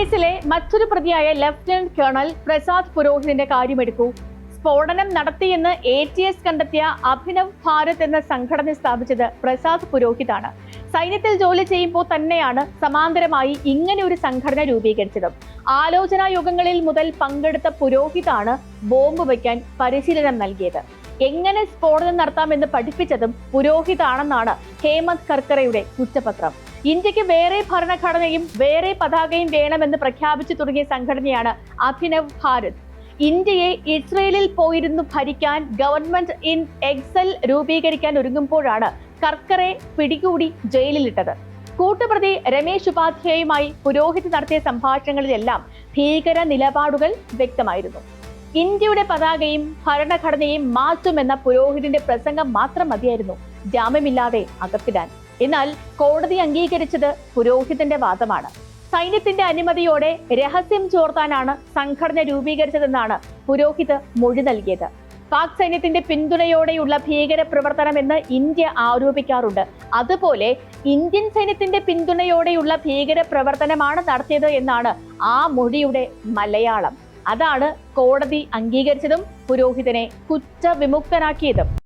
കേസിലെ മറ്റൊരു പ്രതിയായ ലഫ്റ്റനന്റ് കേണൽ പ്രസാദ് പുരോഹിതിന്റെ കാര്യമെടുക്കൂ. സ്ഫോടനം നടത്തിയെന്ന് ATS കണ്ടെത്തിയ അഭിനവ് ഭാരത് എന്ന സംഘടന സ്ഥാപിച്ചത് പ്രസാദ് പുരോഹിതാണ്. സൈന്യത്തിൽ ജോലി ചെയ്യുമ്പോൾ തന്നെയാണ് സമാന്തരമായി ഇങ്ങനെ ഒരു സംഘടന രൂപീകരിച്ചത്. ആലോചനാ യോഗങ്ങളിൽ മുതൽ പങ്കെടുത്ത പുരോഹിതാണ് ബോംബ് വയ്ക്കാൻ പരിശീലനം നൽകിയത്. എങ്ങനെ സ്ഫോടനം നടത്താമെന്ന് പഠിപ്പിച്ചതും പുരോഹിതാണെന്നാണ് ഹേമന്ത് കർക്കറയുടെ കുറ്റപത്രം. ഇന്ത്യക്ക് വേറെ ഭരണഘടനയും വേറെ പതാകയും വേണമെന്ന് പ്രഖ്യാപിച്ചു തുടങ്ങിയ സംഘടനയാണ് അഭിനവ് ഭാരത്. ഇന്ത്യയെ ഇസ്രയേലിൽ പോയിരുന്നു ഭരിക്കാൻ ഗവൺമെന്റ് ഇൻ എക്സൽ രൂപീകരിക്കാൻ ഒരുങ്ങുമ്പോഴാണ് കർക്കറെ പിടികൂടി ജയിലിലിട്ടത്. കൂട്ടുപ്രതി രമേശ് ഉപാധ്യായുമായി പുരോഹിത് നടത്തിയ സംഭാഷണങ്ങളിലെല്ലാം ഭീകര നിലപാടുകൾ വ്യക്തമായിരുന്നു. ഇന്ത്യയുടെ പതാകയും ഭരണഘടനയും മാറ്റുമെന്ന പുരോഹിതിന്റെ പ്രസംഗം മാത്രം മതിയായിരുന്നു ജാമ്യമില്ലാതെ അകത്തിടാൻ. എന്നാൽ കോടതി അംഗീകരിച്ചത് പുരോഹിതിന്റെ വാദമാണ്. സൈന്യത്തിന്റെ അനുമതിയോടെ രഹസ്യം ചോർത്താനാണ് സംഘടന രൂപീകരിച്ചതെന്നാണ് പുരോഹിത് മൊഴി നൽകിയത്. പാക് സൈന്യത്തിന്റെ പിന്തുണയോടെയുള്ള ഭീകര പ്രവർത്തനമെന്ന് ഇന്ത്യ ആരോപിക്കാറുണ്ട്. അതുപോലെ ഇന്ത്യൻ സൈന്യത്തിന്റെ പിന്തുണയോടെയുള്ള ഭീകര പ്രവർത്തനമാണ് നടത്തിയത് എന്നാണ് ആ മൊഴിയുടെ മലയാളം. അതാണ് കോടതി അംഗീകരിച്ചതും പുരോഹിതനെ കുറ്റവിമുക്തനാക്കിയതും.